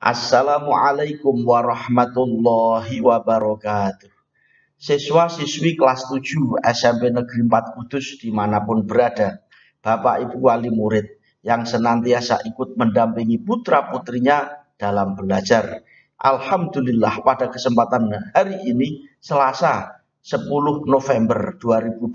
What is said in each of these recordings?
Assalamualaikum warahmatullahi wabarakatuh. Siswa-siswi kelas 7 SMP Negeri 4 Kudus dimanapun berada, Bapak Ibu wali murid yang senantiasa ikut mendampingi putra-putrinya dalam belajar. Alhamdulillah pada kesempatan hari ini Selasa 10 November 2020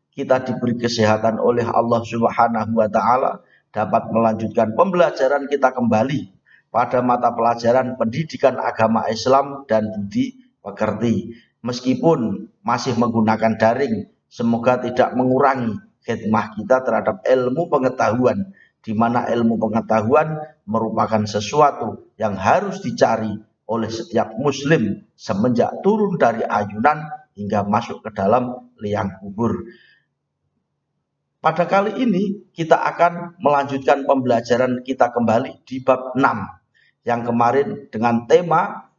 kita diberi kesehatan oleh Allah Subhanahu wa taala dapat melanjutkan pembelajaran kita kembali pada mata pelajaran pendidikan agama Islam dan budi pekerti. Meskipun masih menggunakan daring, semoga tidak mengurangi khidmah kita terhadap ilmu pengetahuan, di mana ilmu pengetahuan merupakan sesuatu yang harus dicari oleh setiap muslim semenjak turun dari ayunan hingga masuk ke dalam liang kubur. Pada kali ini kita akan melanjutkan pembelajaran kita kembali di bab 6 yang kemarin dengan tema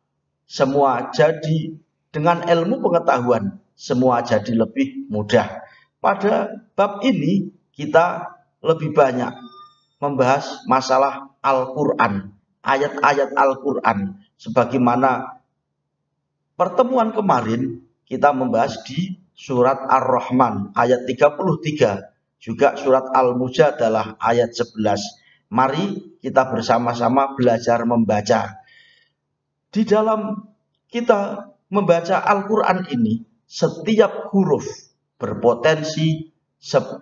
semua jadi dengan ilmu pengetahuan semua jadi lebih mudah. Pada bab ini kita lebih banyak membahas masalah Al-Quran, ayat-ayat Al-Quran. Sebagaimana pertemuan kemarin kita membahas di surat Ar-Rahman ayat 33, juga surat Al-Mujadalah ayat 11. Mari kita bersama-sama belajar membaca. Di dalam kita membaca Al-Quran ini, setiap huruf berpotensi 10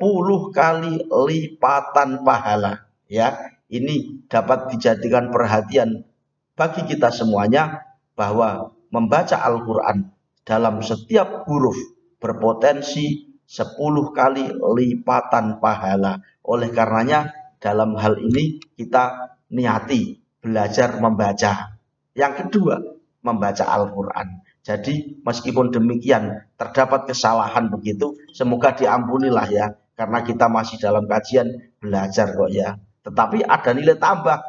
kali lipatan pahala. Ya, ini dapat dijadikan perhatian bagi kita semuanya bahwa membaca Al-Quran dalam setiap huruf berpotensi 10 kali lipatan pahala. Oleh karenanya dalam hal ini kita niati belajar membaca. Yang kedua, membaca Al-Quran. Jadi meskipun demikian terdapat kesalahan begitu, semoga diampunilah ya, karena kita masih dalam kajian belajar kok ya. Tetapi ada nilai tambah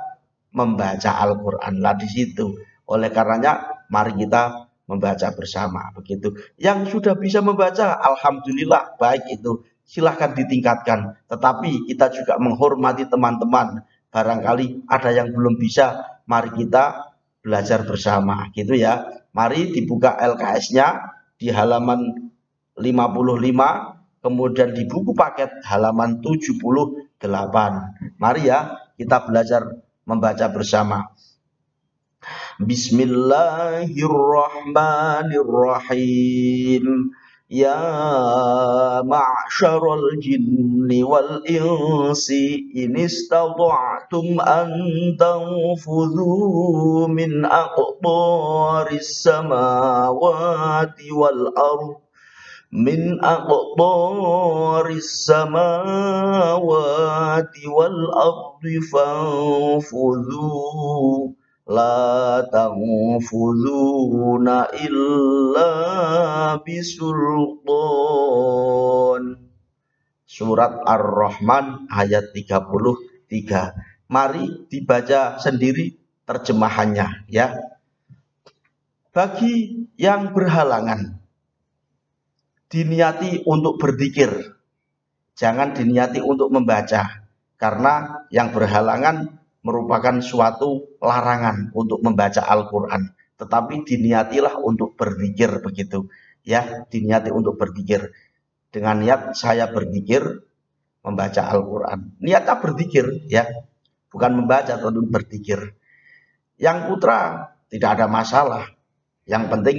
membaca Al-Quran lah di situ. Oleh karenanya mari kita membaca bersama begitu. Yang sudah bisa membaca, alhamdulillah, baik itu silahkan ditingkatkan, tetapi kita juga menghormati teman-teman. Barangkali ada yang belum bisa, mari kita belajar bersama gitu ya. Mari dibuka LKS-nya di halaman 55, kemudian di buku paket halaman 78. Mari ya kita belajar membaca bersama. Bismillahirrahmanirrahim. Ya ma'syaral jinni wal insi in istata'tum an tanfudhu min aqtaris samawati wal ardh min aqtaris samawati wal ardi fanfudhu la tanfudhuna illa bisultan. Surat Ar-Rahman ayat 33. Mari dibaca sendiri terjemahannya ya. Bagi yang berhalangan, diniati untuk berzikir, jangan diniati untuk membaca, karena yang berhalangan merupakan suatu larangan untuk membaca Al-Quran. Tetapi diniatilah untuk berzikir begitu. Ya, diniati untuk berzikir. Dengan niat saya berzikir membaca Al-Quran. Niatnya berzikir ya, bukan membaca atau berzikir. Yang putra tidak ada masalah. Yang penting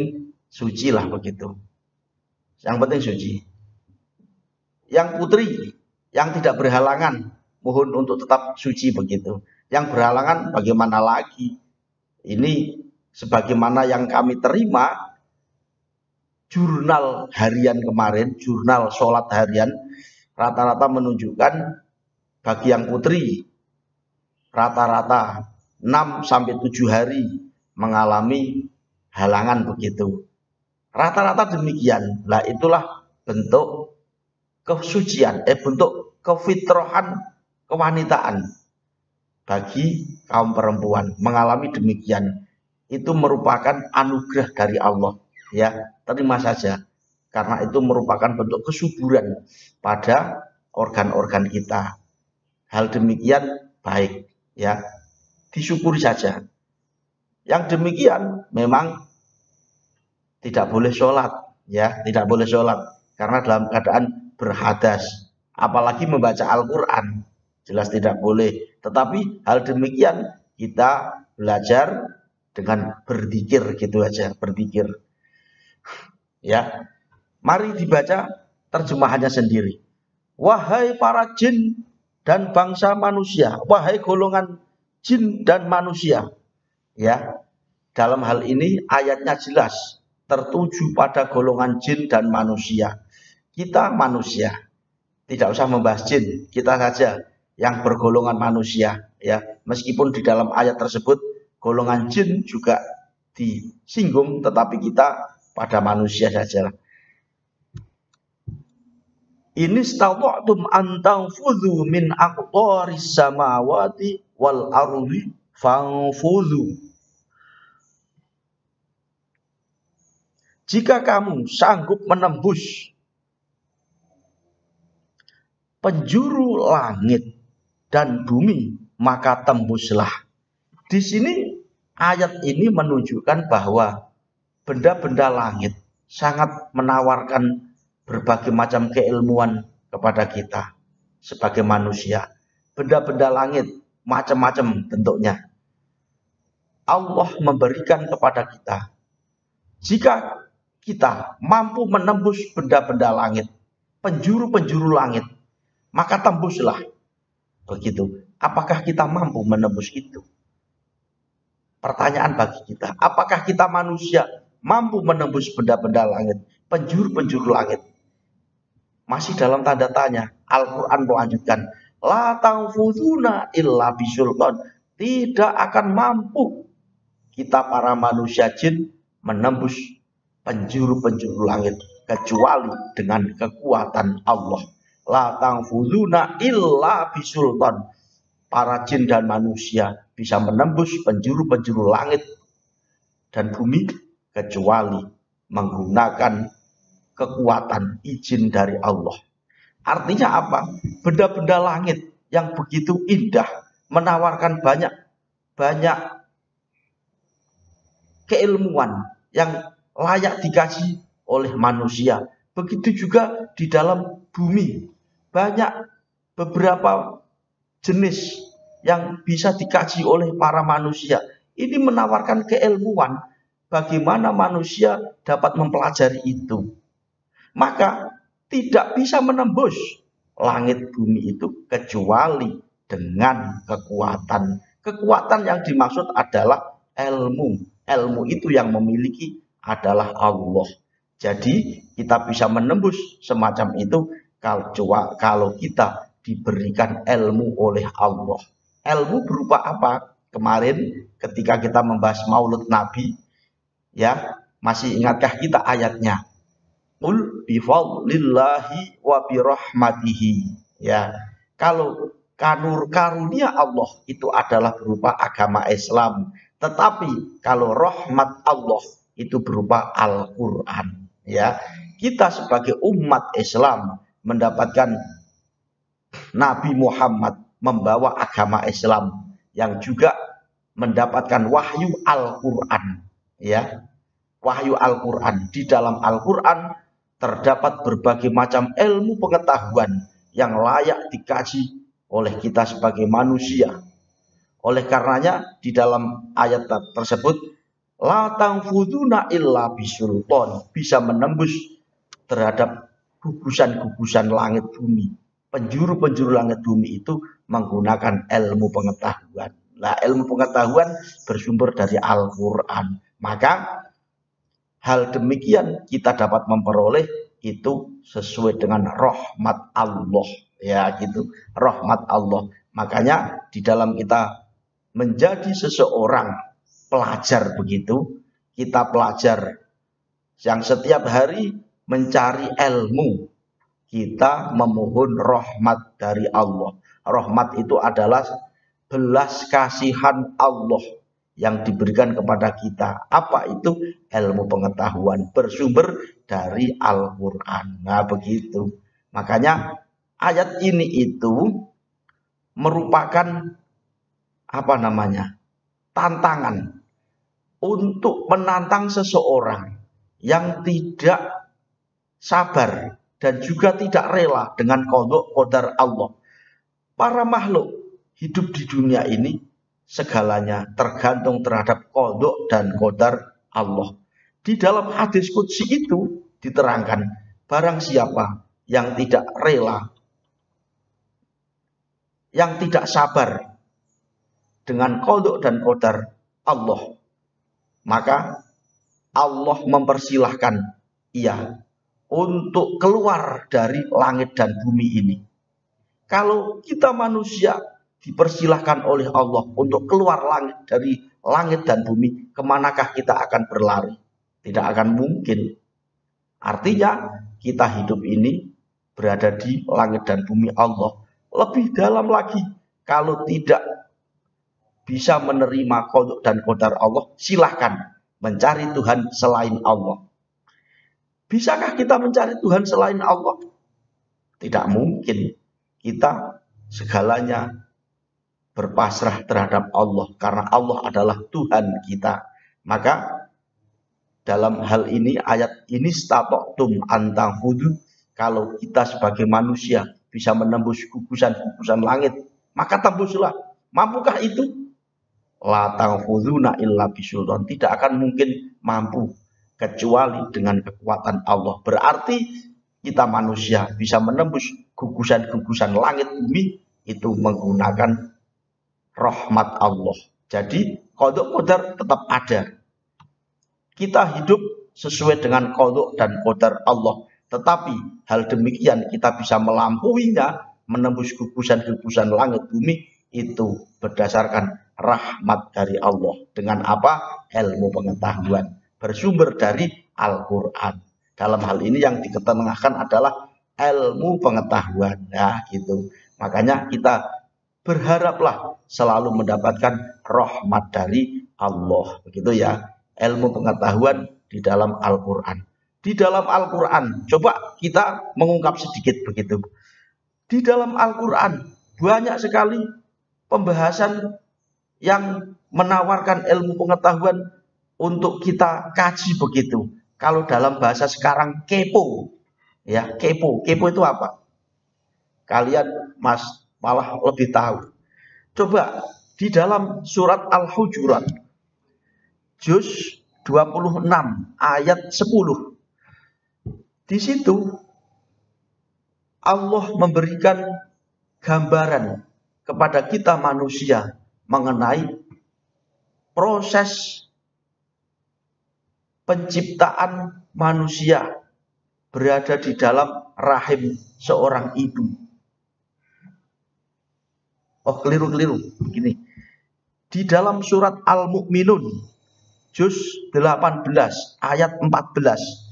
suci lah begitu. Yang penting suci. Yang putri yang tidak berhalangan, mohon untuk tetap suci begitu. Yang berhalangan bagaimana lagi? Ini sebagaimana yang kami terima jurnal harian kemarin, jurnal sholat harian, rata-rata menunjukkan bagi yang putri rata-rata 6-7 hari mengalami halangan begitu. Rata-rata demikian. Lah itulah bentuk kesucian, bentuk kefitrahan kewanitaan bagi kaum perempuan mengalami demikian. Itu merupakan anugerah dari Allah ya, terima saja, karena itu merupakan bentuk kesuburan pada organ-organ kita. Hal demikian baik ya, disyukuri saja. Yang demikian memang tidak boleh sholat, ya, tidak boleh sholat karena dalam keadaan berhadas, apalagi membaca Al-Quran, jelas tidak boleh. Tetapi hal demikian kita belajar dengan berzikir gitu aja, berzikir. Ya, mari dibaca terjemahannya sendiri. Wahai para jin dan bangsa manusia, wahai golongan jin dan manusia. Ya, dalam hal ini ayatnya jelas tertuju pada golongan jin dan manusia. Kita manusia, tidak usah membahas jin, kita saja yang bergolongan manusia, ya. Meskipun di dalam ayat tersebut golongan jin juga disinggung, tetapi kita pada manusia saja. Ini stata'tum an tanfudhu min aqtaris samawati wal ardi fanfudhu. Jika kamu sanggup menembus penjuru langit dan bumi, maka tembuslah. Di sini ayat ini menunjukkan bahwa benda-benda langit sangat menawarkan berbagai macam keilmuan kepada kita sebagai manusia. Benda-benda langit macam-macam bentuknya. Allah memberikan kepada kita. Jika kita mampu menembus benda-benda langit, penjuru-penjuru langit, maka tembuslah. Begitu. Apakah kita mampu menembus itu? Pertanyaan bagi kita. Apakah kita manusia mampu menembus benda-benda langit, penjuru-penjuru langit? Masih dalam tanda tanya. Al-Quran melanjutkan, la tanfuduna illa bisultan. Tidak akan mampu kita para manusia jin menembus penjuru-penjuru langit kecuali dengan kekuatan Allah. La tanfuduna illa bisultan. Para jin dan manusia bisa menembus penjuru-penjuru langit dan bumi kecuali menggunakan kekuatan izin dari Allah. Artinya apa? Benda-benda langit yang begitu indah, menawarkan banyak keilmuan yang layak dikaji oleh manusia. Begitu juga di dalam bumi. Banyak beberapa jenis yang bisa dikaji oleh para manusia. Ini menawarkan keilmuan bagaimana manusia dapat mempelajari itu. Maka tidak bisa menembus langit bumi itu kecuali dengan kekuatan. Kekuatan yang dimaksud adalah ilmu. Ilmu itu yang memiliki adalah Allah. Jadi kita bisa menembus semacam itu kalau kita diberikan ilmu oleh Allah. Ilmu berupa apa? Kemarin ketika kita membahas Maulud Nabi, ya, masih ingatkah kita ayatnya? Qul bifadlillahi wa birahmatihi. Ya, kalau karunia Allah itu adalah berupa agama Islam, tetapi kalau rahmat Allah itu berupa Al-Quran. Ya, kita sebagai umat Islam mendapatkan Nabi Muhammad membawa agama Islam yang juga mendapatkan wahyu Al-Quran. Ya, wahyu Al-Quran. Di dalam Al-Quran terdapat berbagai macam ilmu pengetahuan yang layak dikaji oleh kita sebagai manusia. Oleh karenanya di dalam ayat tersebut, la tanfuduna illa bisultan, bisa menembus terhadap gugusan-gugusan langit bumi. Penjuru-penjuru langit bumi itu menggunakan ilmu pengetahuan. Nah, ilmu pengetahuan bersumber dari Al-Quran. Maka hal demikian kita dapat memperoleh itu sesuai dengan rahmat Allah. Ya, gitu, rahmat Allah. Makanya di dalam kita menjadi seseorang pelajar begitu, kita pelajar yang setiap hari mencari ilmu, kita memohon rahmat dari Allah. Rahmat itu adalah belas kasihan Allah yang diberikan kepada kita. Apa itu? Ilmu pengetahuan bersumber dari Al-Quran. Nah, begitu. Makanya ayat ini itu merupakan tantangan untuk menantang seseorang yang tidak sabar dan juga tidak rela dengan qada qadar Allah. Para makhluk hidup di dunia ini segalanya tergantung terhadap qada dan qadar Allah. Di dalam hadis qudsi itu diterangkan, barang siapa yang tidak rela, yang tidak sabar dengan qada dan qadar Allah, maka Allah mempersilahkan ia untuk keluar dari langit dan bumi ini. Kalau kita manusia dipersilahkan oleh Allah untuk keluar dari langit dan bumi, kemanakah kita akan berlari? Tidak akan mungkin. Artinya kita hidup ini berada di langit dan bumi Allah. Lebih dalam lagi, kalau tidak bisa menerima qada dan qadar Allah, silahkan mencari Tuhan selain Allah. Bisakah kita mencari Tuhan selain Allah? Tidak mungkin. Kita segalanya berpasrah terhadap Allah karena Allah adalah Tuhan kita. Maka dalam hal ini, ayat ini statoktum antangfudu, kalau kita sebagai manusia bisa menembus gugusan-gugusan langit, maka tembuslah. Mampukah itu? La tangfuduna illa bisultan, tidak akan mungkin mampu kecuali dengan kekuatan Allah. Berarti kita manusia bisa menembus gugusan-gugusan langit bumi itu menggunakan rahmat Allah. Jadi qada qadar tetap ada. Kita hidup sesuai dengan qada dan qadar Allah. Tetapi hal demikian kita bisa melampuinya, menembus gugusan-gugusan langit bumi, itu berdasarkan rahmat dari Allah. Dengan apa? Ilmu pengetahuan bersumber dari Al-Quran. Dalam hal ini yang diketengahkan adalah ilmu pengetahuan, ya gitu. Makanya kita berharaplah selalu mendapatkan rahmat dari Allah, begitu ya. Ilmu pengetahuan di dalam Al-Quran. Di dalam Al-Quran, coba kita mengungkap sedikit begitu. Di dalam Al-Quran banyak sekali pembahasan yang menawarkan ilmu pengetahuan untuk kita kaji begitu. Kalau dalam bahasa sekarang kepo, ya kepo. Kepo itu apa? Kalian malah lebih tahu. Coba di dalam surat Al-Hujurat, juz 26 ayat 10. Di situ Allah memberikan gambaran kepada kita manusia mengenai proses penciptaan manusia berada di dalam rahim seorang ibu. Oh, keliru. Begini. Di dalam surat Al-Mu'minun, juz 18, ayat 14,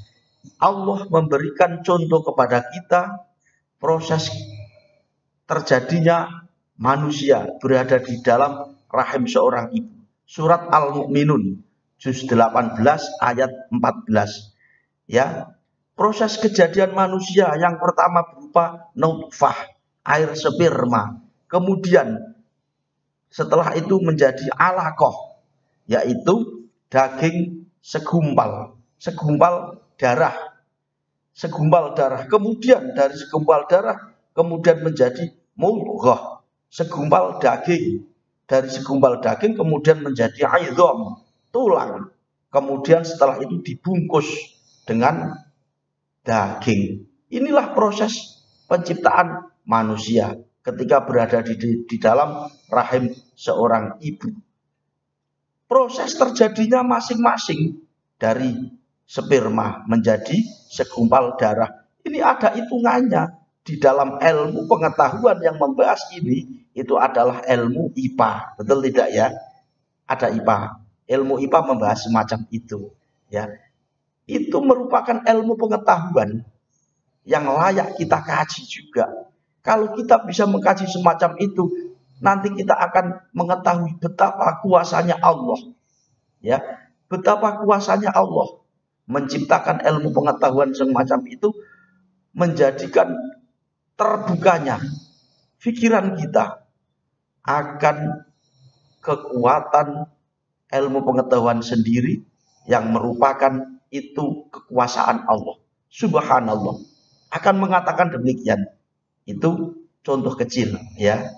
Allah memberikan contoh kepada kita proses terjadinya manusia berada di dalam rahim seorang ibu. Surat Al-Mu'minun, juz 18 ayat 14. Ya, proses kejadian manusia yang pertama berupa nutfah, air sperma. Kemudian setelah itu menjadi alaqah, yaitu daging segumpal darah. Kemudian dari segumpal darah kemudian menjadi mudghah, segumpal daging. Dari segumpal daging kemudian menjadi aidham, tulang. Kemudian setelah itu dibungkus dengan daging. Inilah proses penciptaan manusia ketika berada di dalam rahim seorang ibu. Proses terjadinya masing-masing dari sperma menjadi segumpal darah. Ini ada hitungannya. Di dalam ilmu pengetahuan yang membahas ini, itu adalah ilmu IPA. Betul tidak ya? Ada IPA. Ilmu IPA membahas semacam itu. Ya, itu merupakan ilmu pengetahuan yang layak kita kaji juga. Kalau kita bisa mengkaji semacam itu, nanti kita akan mengetahui betapa kuasanya Allah. Ya, betapa kuasanya Allah menciptakan ilmu pengetahuan semacam itu, menjadikan terbukanya pikiran kita akan kekuatan ilmu pengetahuan sendiri yang merupakan itu kekuasaan Allah. Subhanallah. Akan mengatakan demikian. Itu contoh kecil ya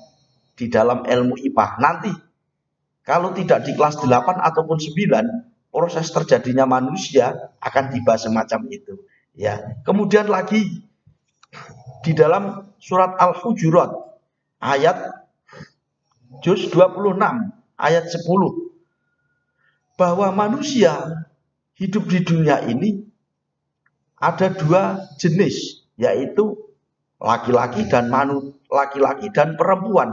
di dalam ilmu IPA. Nanti kalau tidak di kelas 8 ataupun 9, proses terjadinya manusia akan dibahas semacam itu ya. Kemudian lagi di dalam surat Al-Hujurat ayat juz 26 ayat 10, bahwa manusia hidup di dunia ini ada dua jenis, yaitu laki-laki dan perempuan.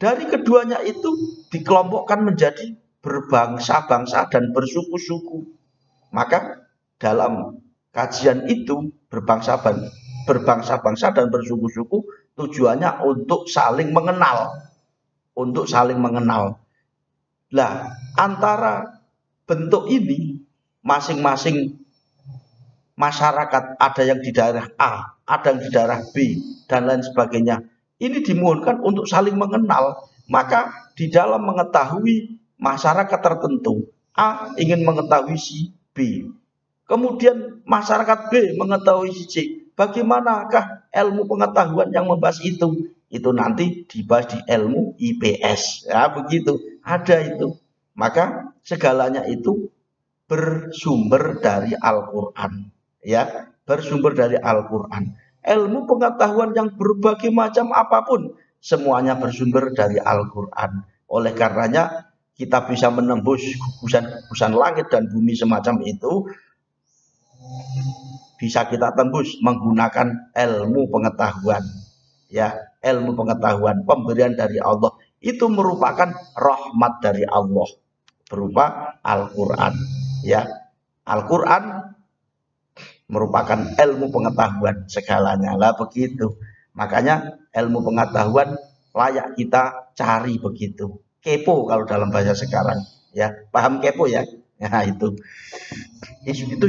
Dari keduanya itu dikelompokkan menjadi berbangsa-bangsa dan bersuku-suku. Maka dalam kajian itu berbangsa-bangsa dan bersuku-suku tujuannya untuk saling mengenal. Nah, antara bentuk ini masing-masing masyarakat, ada yang di daerah A, ada yang di daerah B, dan lain sebagainya. Ini dimohonkan untuk saling mengenal. Maka di dalam mengetahui masyarakat tertentu, A ingin mengetahui si B. Kemudian masyarakat B mengetahui si C. Bagaimanakah ilmu pengetahuan yang membahas itu? Itu nanti dibahas di ilmu IPS. Ya, begitu. Ada itu. Maka segalanya itu bersumber dari Al-Quran. Ya, bersumber dari Al-Quran. Ilmu pengetahuan yang berbagai macam apapun, semuanya bersumber dari Al-Quran. Oleh karenanya kita bisa menembus gugusan langit dan bumi semacam itu, bisa kita tembus menggunakan ilmu pengetahuan. Ya, ilmu pengetahuan, pemberian dari Allah, itu merupakan rahmat dari Allah berupa Al-Quran. Ya, Al-Quran merupakan ilmu pengetahuan segalanya lah, begitu. Makanya ilmu pengetahuan layak kita cari, begitu. Kepo kalau dalam bahasa sekarang, ya. Paham kepo ya? Nah, itu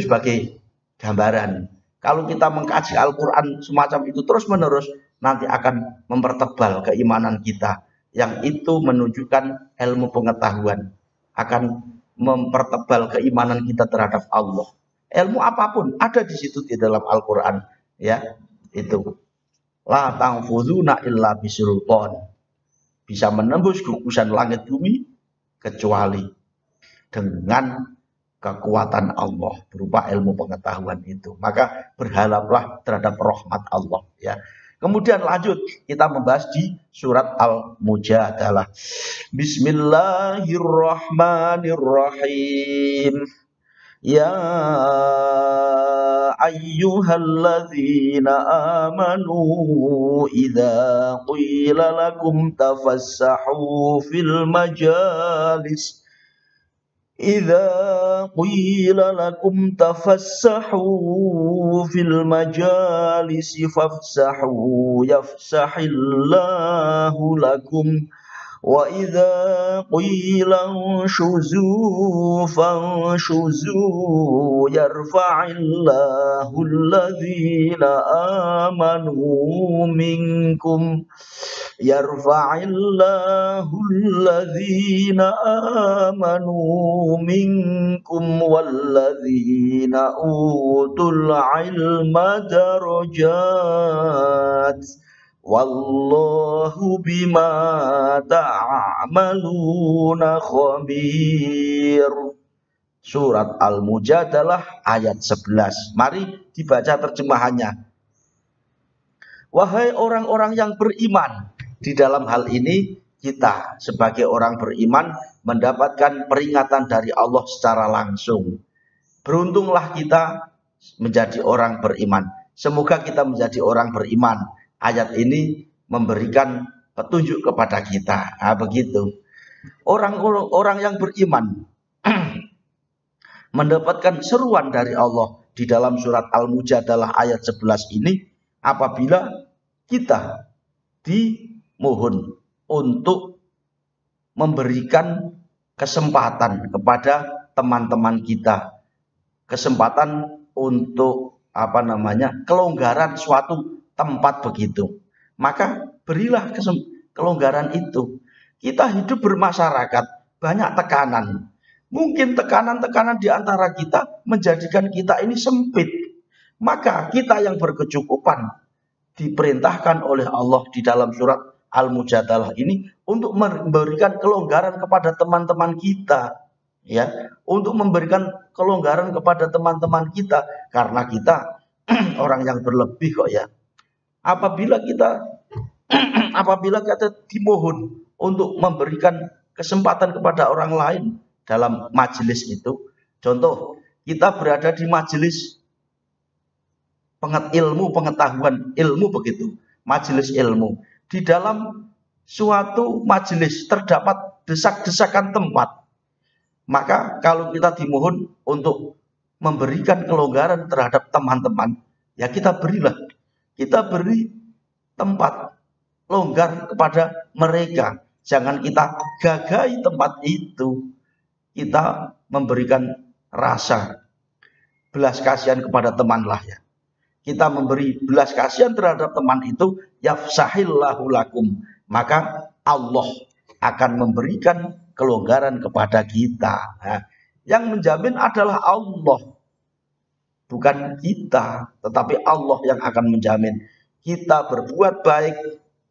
sebagai gambaran. Kalau kita mengkaji Al-Quran semacam itu terus-menerus, nanti akan mempertebal keimanan kita. Yang itu menunjukkan ilmu pengetahuan akan mempertebal keimanan kita terhadap Allah. Ilmu apapun ada di situ di dalam Al-Quran, ya. Itu la tanfuzuna illa bisultan, bisa menembus gugusan langit bumi kecuali dengan kekuatan Allah berupa ilmu pengetahuan itu. Maka berharaplah terhadap rahmat Allah, ya. Kemudian lanjut kita membahas di surat Al-Mujadalah. Bismillahirrahmanirrahim. Ya ayyuhalladzina amanu idza qila lakum tafassahu fil majalis إذا قيل لكم تفسحوا في المجالس فافسحوا يفسح الله لكم وإذا قيل انشزوا فانشزوا يرفع الله الذين آمنوا منكم والذين أوتوا العلم درجات Wallahu bima ta'amaluna khabir. Surat Al-Mujadalah ayat 11. Mari dibaca terjemahannya. Wahai orang-orang yang beriman, di dalam hal ini kita sebagai orang beriman mendapatkan peringatan dari Allah secara langsung. Beruntunglah kita menjadi orang beriman. Semoga kita menjadi orang beriman. Ayat ini memberikan petunjuk kepada kita. Nah, begitu. Orang yang beriman mendapatkan seruan dari Allah di dalam surat Al-Mujadalah ayat 11 ini apabila kita dimohon untuk memberikan kesempatan kepada teman-teman kita. Kesempatan untuk kelonggaran suatu tempat, begitu. Maka berilah kelonggaran itu. Kita hidup bermasyarakat, banyak tekanan. Mungkin tekanan-tekanan di antara kita menjadikan kita ini sempit. Maka kita yang berkecukupan diperintahkan oleh Allah di dalam surat Al-Mujadalah ini untuk memberikan kelonggaran kepada teman-teman kita, ya, untuk memberikan kelonggaran kepada teman-teman kita, karena kita orang yang berlebih kok ya. Apabila kita dimohon untuk memberikan kesempatan kepada orang lain dalam majelis itu, contoh kita berada di majelis ilmu pengetahuan ilmu begitu, majelis ilmu. Di dalam suatu majelis terdapat desak-desakan tempat, maka kalau kita dimohon untuk memberikan kelonggaran terhadap teman-teman, ya kita berilah, kita beri tempat longgar kepada mereka. Jangan kita gagai tempat itu. Kita memberikan rasa belas kasihan kepada teman lah ya. Kita memberi belas kasihan terhadap teman itu, yafsahillahu lakum, maka Allah akan memberikan kelonggaran kepada kita. Nah, yang menjamin adalah Allah, bukan kita, tetapi Allah yang akan menjamin. Kita berbuat baik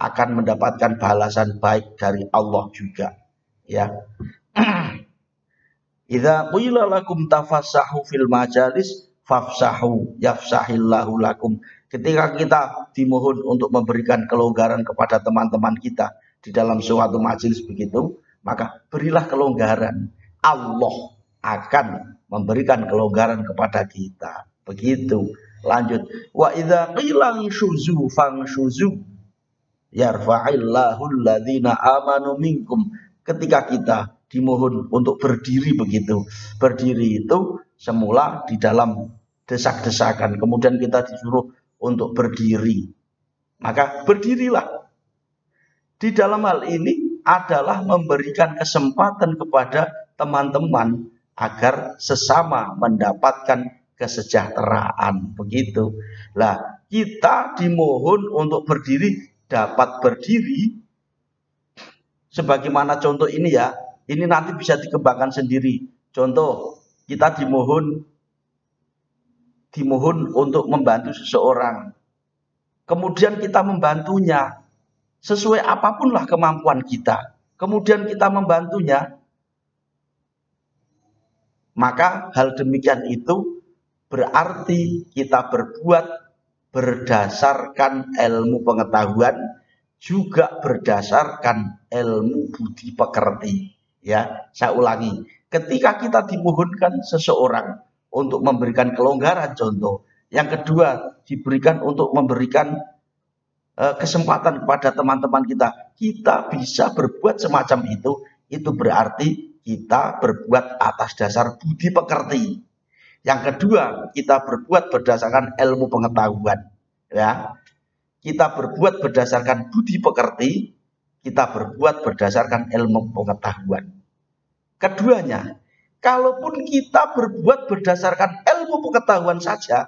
akan mendapatkan balasan baik dari Allah juga, ya. Idza qila lakum tafassahu fil majalis fafsahu yafsahillahu lakum. Ketika kita dimohon untuk memberikan kelonggaran kepada teman-teman kita di dalam suatu majelis begitu, maka berilah kelonggaran. Allah akan memberikan kelonggaran kepada kita. Begitu. Lanjut. Wa idza qila syuzu fangshuzu yarfa'illahu alladhina amanu minkum. Ketika kita dimohon untuk berdiri begitu. Berdiri itu semula di dalam desak-desakan, kemudian kita disuruh untuk berdiri. Maka berdirilah. Di dalam hal ini adalah memberikan kesempatan kepada teman-teman agar sesama mendapatkan kesejahteraan. Begitu. Lah, kita dimohon untuk berdiri, dapat berdiri. Sebagaimana contoh ini ya, ini nanti bisa dikembangkan sendiri. Contoh, kita dimohon untuk membantu seseorang. Kemudian kita membantunya sesuai apapunlah kemampuan kita. Kemudian kita membantunya. Maka hal demikian itu berarti kita berbuat berdasarkan ilmu pengetahuan, juga berdasarkan ilmu budi pekerti. Ya, saya ulangi. Ketika kita dimohonkan seseorang untuk memberikan kelonggaran, contoh. Yang kedua, diberikan untuk memberikan kesempatan kepada teman-teman kita. Kita bisa berbuat semacam itu berarti kita berbuat atas dasar budi pekerti. Yang kedua, kita berbuat berdasarkan ilmu pengetahuan. Ya, kita berbuat berdasarkan budi pekerti, kita berbuat berdasarkan ilmu pengetahuan. Keduanya, kalaupun kita berbuat berdasarkan ilmu pengetahuan saja,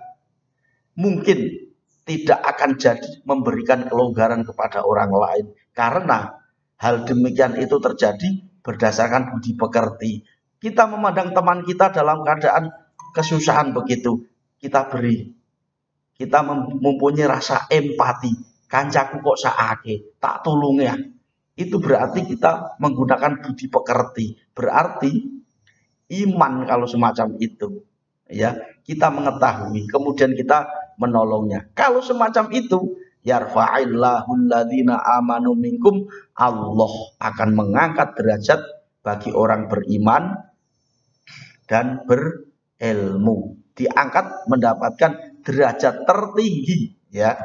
mungkin tidak akan jadi memberikan kelonggaran kepada orang lain. Karena hal demikian itu terjadi berdasarkan budi pekerti. Kita memandang teman kita dalam keadaan kesusahan begitu, kita beri. Kita mempunyai rasa empati. Kancaku kok saake, tak tulung ya. Itu berarti kita menggunakan budi pekerti. Berarti iman kalau semacam itu. Ya, kita mengetahui, kemudian kita menolongnya. Kalau semacam itu, yarfa'illahu alladhina amanu minkum, Allah akan mengangkat derajat bagi orang beriman dan berilmu. Diangkat mendapatkan derajat tertinggi, ya.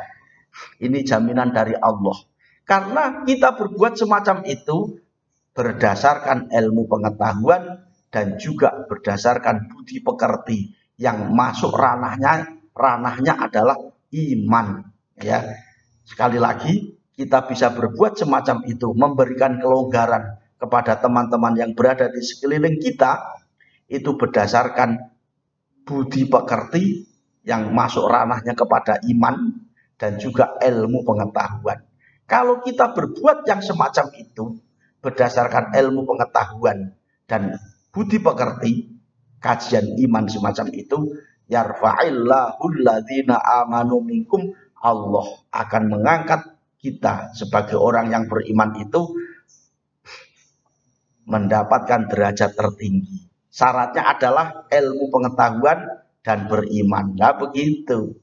Ini jaminan dari Allah. Karena kita berbuat semacam itu berdasarkan ilmu pengetahuan dan juga berdasarkan budi pekerti, yang masuk ranahnya adalah iman, ya. Sekali lagi, kita bisa berbuat semacam itu, memberikan kelonggaran kepada teman-teman yang berada di sekeliling kita, itu berdasarkan budi pekerti yang masuk ranahnya kepada iman dan juga ilmu pengetahuan. Kalau kita berbuat yang semacam itu berdasarkan ilmu pengetahuan dan budi pekerti, kajian iman semacam itu, yarfa'illahul ladzina amanu minkum, Allah akan mengangkat kita sebagai orang yang beriman itu mendapatkan derajat tertinggi. Syaratnya adalah ilmu pengetahuan dan beriman. Nah begitu.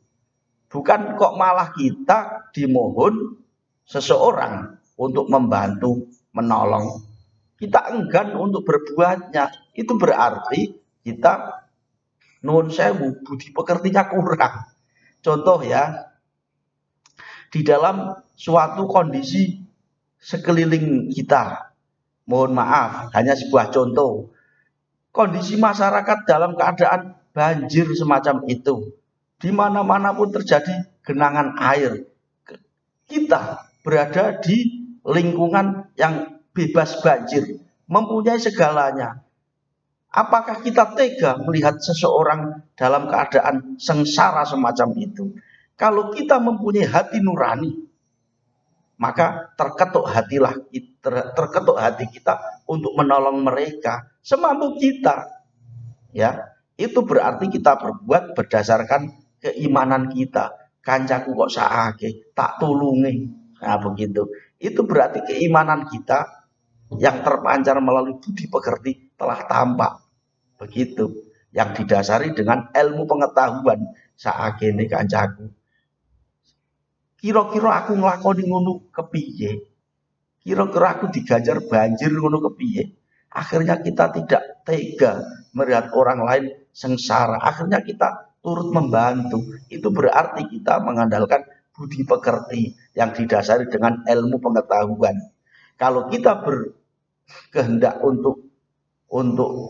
Bukan kok malah kita dimohon seseorang untuk membantu, menolong. Kita enggan untuk berbuatnya. Itu berarti kita nuwun sewu, budi pekertinya kurang. Contoh ya, di dalam suatu kondisi sekeliling kita, mohon maaf, hanya sebuah contoh. Kondisi masyarakat dalam keadaan banjir semacam itu. Di mana-mana pun terjadi genangan air. Kita berada di lingkungan yang bebas banjir, mempunyai segalanya. Apakah kita tega melihat seseorang dalam keadaan sengsara semacam itu? Kalau kita mempunyai hati nurani, maka terketuk hati kita untuk menolong mereka semampu kita. Ya, itu berarti kita berbuat berdasarkan keimanan kita. Kancaku kok saake, tak tulungi. Nah, begitu. Itu berarti keimanan kita yang terpancar melalui budi pekerti telah tampak. Begitu. Yang didasari dengan ilmu pengetahuan. Saake ini kancaku. Kira-kira aku nglakoni ngono kepiye? Kira-kira aku digajar banjir ngono kepiye? Akhirnya kita tidak tega melihat orang lain sengsara. Akhirnya kita turut membantu. Itu berarti kita mengandalkan budi pekerti yang didasari dengan ilmu pengetahuan. Kalau kita berkehendak untuk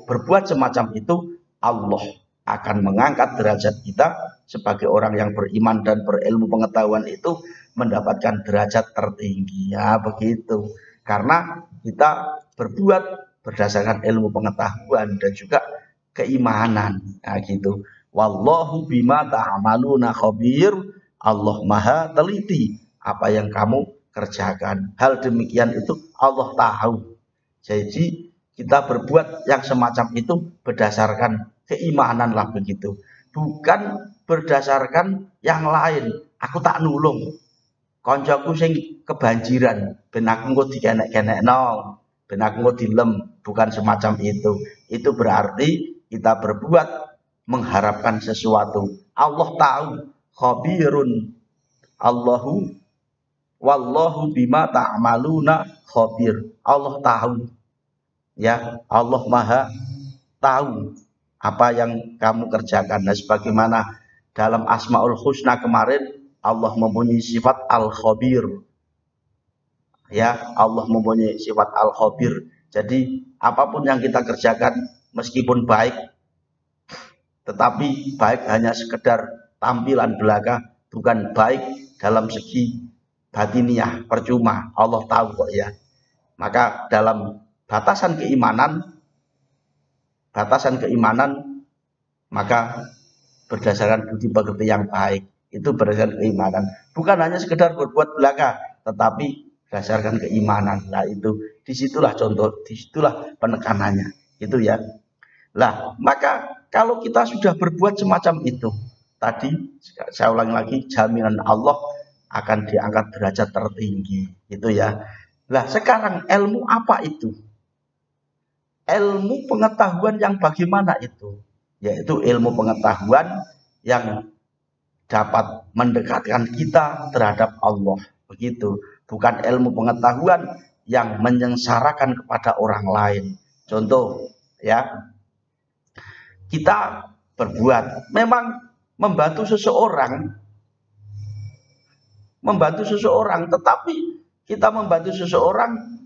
berbuat semacam itu, Allah akan mengangkat derajat kita sebagai orang yang beriman dan berilmu pengetahuan itu mendapatkan derajat tertinggi. Ya begitu. Karena kita berbuat berdasarkan ilmu pengetahuan dan juga keimanan. Nah gitu. Wallahu bima ta'maluna khabir. Allah maha teliti apa yang kamu kerjakan. Hal demikian itu Allah tahu. Jadi kita berbuat yang semacam itu berdasarkan keimanan lah begitu. Bukan berdasarkan yang lain. Aku tak nulung. Koncoku sing kebanjiran, ben aku engko dikenek-kenekno, ben aku engko dilem, bukan semacam itu. Itu berarti kita berbuat mengharapkan sesuatu. Allah tahu, khabirun. Wallahu bima ta'maluna khabir. Allah tahu. Ya, Allah Maha tahu apa yang kamu kerjakan. Nah, sebagaimana dalam Asmaul Husna kemarin Allah mempunyai sifat Al-Khabir. Ya, Allah mempunyai sifat Al-Khabir. Jadi, apapun yang kita kerjakan meskipun baik, tetapi baik hanya sekedar tampilan belaka, bukan baik dalam segi batiniah, percuma. Allah tahu kok ya. Maka dalam batasan keimanan, maka berdasarkan budi pekerti yang baik. Itu berdasarkan keimanan. Bukan hanya sekedar berbuat belaka, tetapi berdasarkan keimanan. Nah itu, disitulah contoh, disitulah penekanannya. Itu ya. Lah, maka kalau kita sudah berbuat semacam itu, tadi saya ulangi lagi, jaminan Allah akan diangkat derajat tertinggi. Itu ya. Lah, sekarang ilmu apa itu? Ilmu pengetahuan yang bagaimana itu? Yaitu ilmu pengetahuan yang dapat mendekatkan kita terhadap Allah. Begitu. Bukan ilmu pengetahuan yang menyengsarakan kepada orang lain. Contoh, ya. Kita berbuat, memang membantu seseorang, tetapi kita membantu seseorang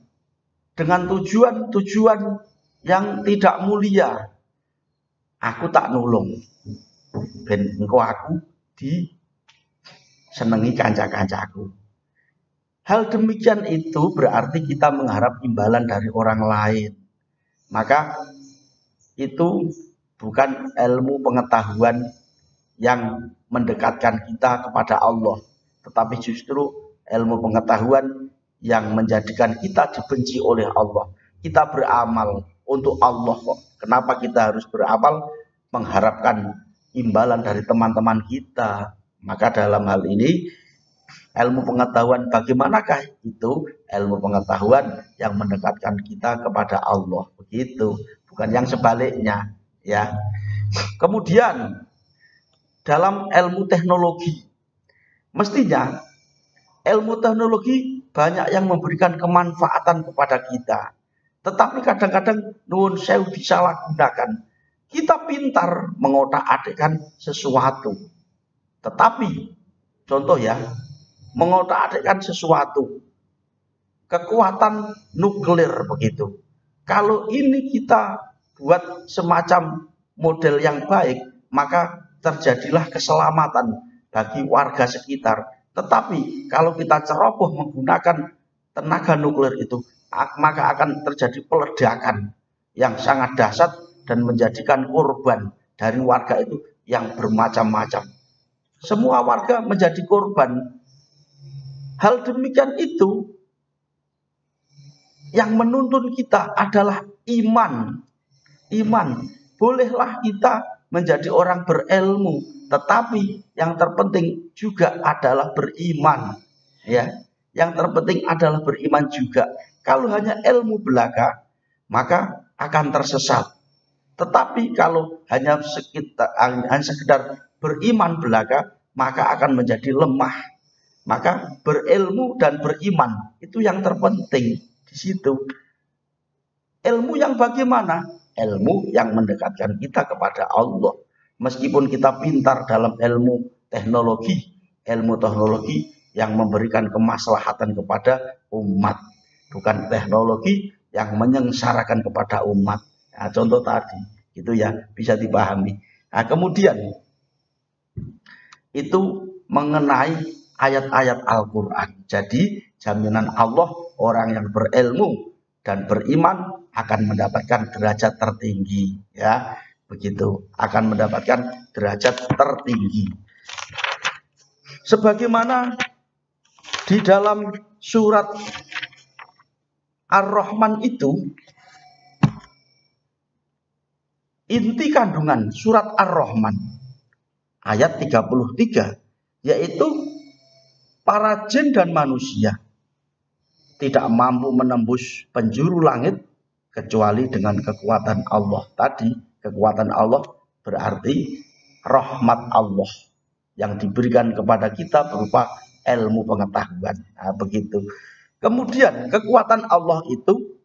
dengan tujuan yang tidak mulia. Aku tak nulung, ben engko aku disenengi kanca-kancaku. Hal demikian itu berarti kita mengharap imbalan dari orang lain. Maka itu bukan ilmu pengetahuan yang mendekatkan kita kepada Allah, tetapi justru ilmu pengetahuan yang menjadikan kita dibenci oleh Allah. Kita beramal untuk Allah kok. Kenapa kita harus beramal mengharapkan imbalan dari teman-teman kita? Maka dalam hal ini ilmu pengetahuan bagaimanakah itu? Ilmu pengetahuan yang mendekatkan kita kepada Allah, begitu, bukan yang sebaliknya, ya. Kemudian dalam ilmu teknologi, mestinya ilmu teknologi banyak yang memberikan kemanfaatan kepada kita. Tetapi kadang-kadang nuwun sewu disalahgunakan. Kita pintar mengotak-atikkan sesuatu. Tetapi contoh ya, mengotak-atikkan sesuatu, kekuatan nuklir begitu. Kalau ini kita buat semacam model yang baik, maka terjadilah keselamatan bagi warga sekitar. Tetapi kalau kita ceroboh menggunakan tenaga nuklir itu, maka akan terjadi peledakan yang sangat dahsyat dan menjadikan korban dari warga itu yang bermacam-macam. Semua warga menjadi korban. Hal demikian itu yang menuntun kita adalah iman. Iman. Bolehlah kita menjadi orang berilmu, tetapi yang terpenting juga adalah beriman, ya. Yang terpenting adalah beriman juga. Kalau hanya ilmu belaka, maka akan tersesat. Tetapi kalau hanya sekedar beriman belaka, maka akan menjadi lemah. Maka berilmu dan beriman itu yang terpenting di situ. Ilmu yang bagaimana? Ilmu yang mendekatkan kita kepada Allah. Meskipun kita pintar dalam ilmu teknologi yang memberikan kemaslahatan kepada umat, bukan teknologi yang menyengsarakan kepada umat. Nah, contoh tadi, itu ya bisa dipahami. Nah, kemudian itu mengenai ayat-ayat Al-Quran. Jadi jaminan Allah, orang yang berilmu dan beriman akan mendapatkan derajat tertinggi, ya begitu, akan mendapatkan derajat tertinggi. Sebagaimana di dalam surat Ar-Rahman itu, inti kandungan surat Ar-Rahman ayat 33, yaitu para jin dan manusia tidak mampu menembus penjuru langit kecuali dengan kekuatan Allah. Tadi kekuatan Allah berarti rahmat Allah yang diberikan kepada kita berupa ilmu pengetahuan. Nah, begitu. Kemudian kekuatan Allah itu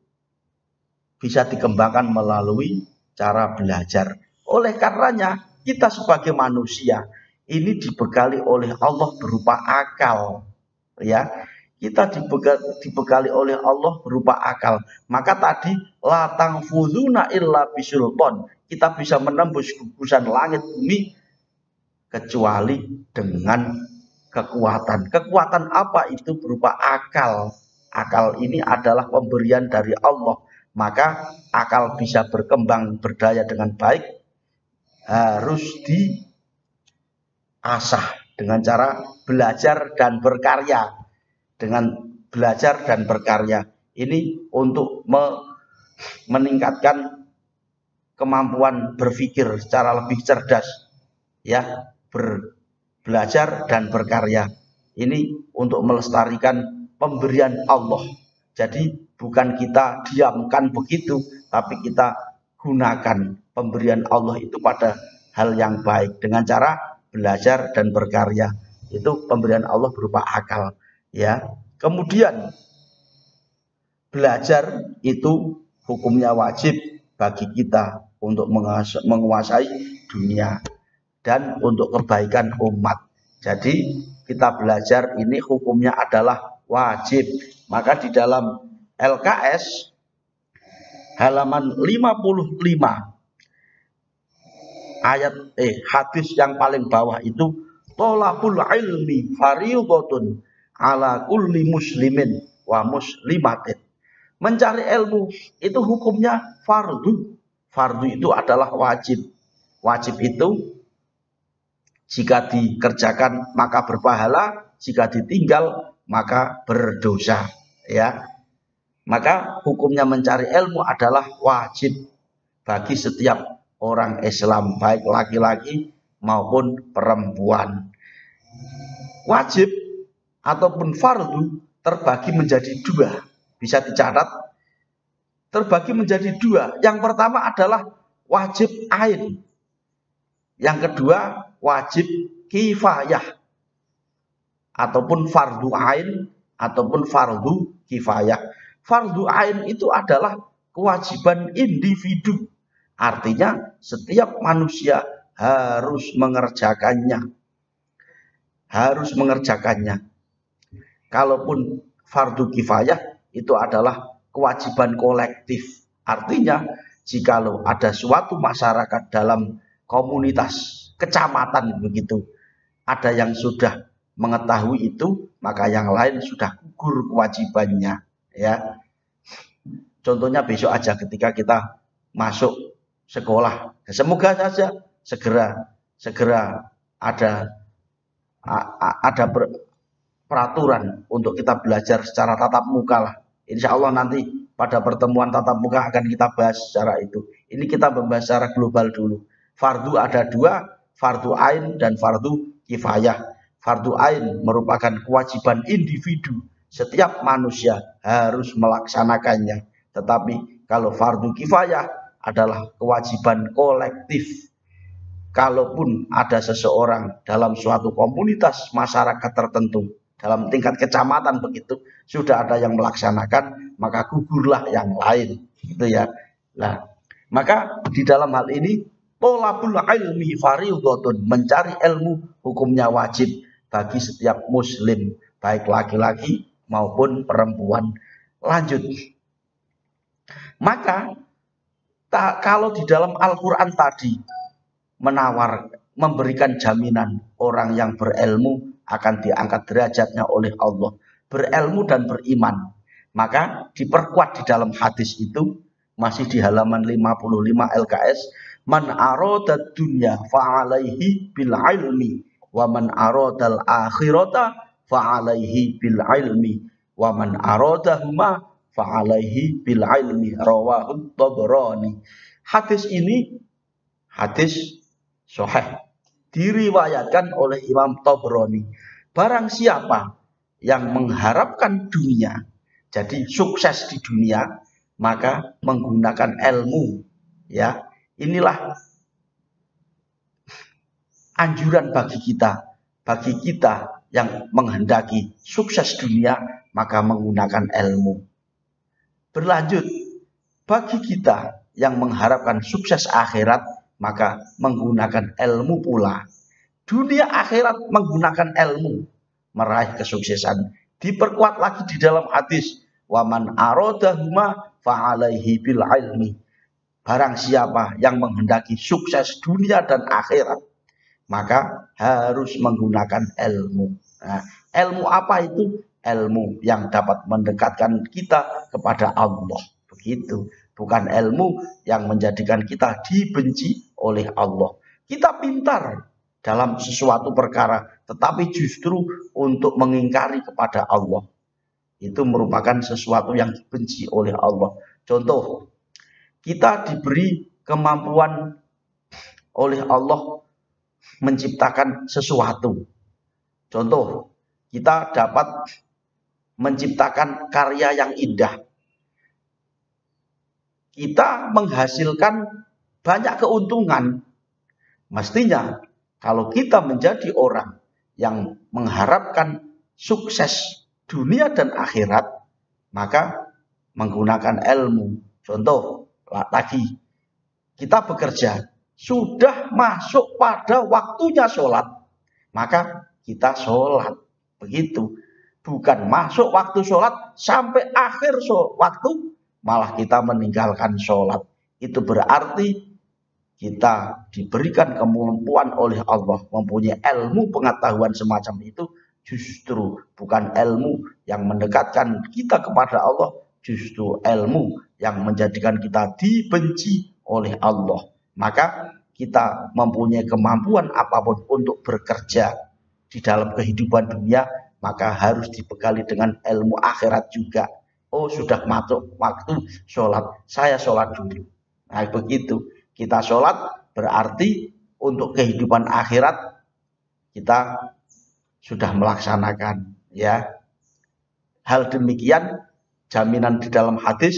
bisa dikembangkan melalui cara belajar. Oleh karenanya kita sebagai manusia ini dibekali oleh Allah berupa akal, ya. Kita dibekali oleh Allah berupa akal. Maka tadi latang fuduna illa bisulton, kita bisa menembus gugusan langit bumi kecuali dengan kekuatan. Kekuatan apa itu? Berupa akal. Akal ini adalah pemberian dari Allah. Maka akal bisa berkembang berdaya dengan baik harus diasah dengan cara belajar dan berkarya. Dengan belajar dan berkarya ini untuk meningkatkan kemampuan berpikir secara lebih cerdas, ya. Belajar dan berkarya ini untuk melestarikan pemberian Allah. Jadi bukan kita diamkan begitu, tapi kita gunakan pemberian Allah itu pada hal yang baik dengan cara belajar dan berkarya. Itu pemberian Allah berupa akal, ya. Kemudian belajar itu hukumnya wajib bagi kita untuk menguasai dunia dan untuk kebaikan umat. Jadi kita belajar ini hukumnya adalah wajib. Maka di dalam LKS halaman 55 ayat hadis yang paling bawah itu, tolabul ilmi fariidhatun ala kulli muslimin wa muslimatin. Mencari ilmu itu hukumnya fardu. Fardu itu adalah wajib. Wajib itu jika dikerjakan maka berpahala, jika ditinggal maka berdosa, ya. Maka hukumnya mencari ilmu adalah wajib bagi setiap orang Islam, baik laki-laki maupun perempuan. Wajib ataupun fardu terbagi menjadi dua. Bisa dicatat, terbagi menjadi dua. Yang pertama adalah wajib ain. Yang kedua wajib kifayah. Ataupun fardu ain ataupun fardu kifayah. Fardu ain itu adalah kewajiban individu. Artinya setiap manusia harus mengerjakannya. Harus mengerjakannya. Kalaupun fardu kifayah itu adalah kewajiban kolektif. Artinya jikalau ada suatu masyarakat dalam komunitas kecamatan begitu, ada yang sudah mengetahui itu, maka yang lain sudah gugur kewajibannya, ya. Contohnya besok aja ketika kita masuk sekolah, semoga saja segera ada peraturan untuk kita belajar secara tatap muka lah. Insya Allah nanti pada pertemuan tatap muka akan kita bahas secara itu. Ini kita membahas secara global dulu. Fardu ada dua, fardu ain dan fardu kifayah. Fardu ain merupakan kewajiban individu. Setiap manusia harus melaksanakannya. Tetapi kalau fardu kifayah adalah kewajiban kolektif. Kalaupun ada seseorang dalam suatu komunitas masyarakat tertentu, dalam tingkat kecamatan begitu, sudah ada yang melaksanakan, maka gugurlah yang lain, gitu ya. Nah, maka di dalam hal ini tolabul ilmi fardhotun, mencari ilmu hukumnya wajib bagi setiap muslim, baik laki-laki maupun perempuan. Lanjut. Maka kalau di dalam Al-Qur'an tadi memberikan jaminan orang yang berilmu akan diangkat derajatnya oleh Allah, berilmu dan beriman, maka diperkuat di dalam hadis itu, masih di halaman 55 LKS, man aradad dunya fa'alaihi bil ilmi wa man aradal akhirata fa'alaihi bil ilmi wa man aradahuma fa'alaihi bil ilmi, rawahu Tabrani. Hadis ini hadis sahih, diriwayatkan oleh Imam Tabrani. Barang siapa yang mengharapkan dunia, jadi sukses di dunia, maka menggunakan ilmu, ya. Inilah anjuran bagi kita yang menghendaki sukses dunia, maka menggunakan ilmu. Berlanjut, bagi kita yang mengharapkan sukses akhirat, maka menggunakan ilmu pula. Dunia akhirat menggunakan ilmu meraih kesuksesan. Diperkuat lagi di dalam hadis, waman aradahuma fa'alaihi bil ilmi. Barang siapa yang menghendaki sukses dunia dan akhirat, maka harus menggunakan ilmu. Nah, ilmu apa itu? Ilmu yang dapat mendekatkan kita kepada Allah. Begitu. Bukan ilmu yang menjadikan kita dibenci oleh Allah. Kita pintar dalam sesuatu perkara, tetapi justru untuk mengingkari kepada Allah. Itu merupakan sesuatu yang dibenci oleh Allah. Contoh, kita diberi kemampuan oleh Allah menciptakan sesuatu. Contoh, kita dapat menciptakan karya yang indah. Kita menghasilkan banyak keuntungan. Mestinya kalau kita menjadi orang yang mengharapkan sukses dunia dan akhirat, maka menggunakan ilmu. Contoh lagi, kita bekerja, sudah masuk pada waktunya sholat, maka kita sholat. Begitu. Bukan masuk waktu sholat sampai akhir waktu malah kita meninggalkan sholat. Itu berarti kita diberikan kemampuan oleh Allah, mempunyai ilmu pengetahuan semacam itu, justru bukan ilmu yang mendekatkan kita kepada Allah, justru ilmu yang menjadikan kita dibenci oleh Allah. Maka kita mempunyai kemampuan apapun untuk bekerja di dalam kehidupan dunia, maka harus dibekali dengan ilmu akhirat juga. oh sudah masuk waktu sholat, saya sholat dulu. Nah begitu, kita sholat berarti untuk kehidupan akhirat kita sudah melaksanakan, ya. Hal demikian jaminan di dalam hadis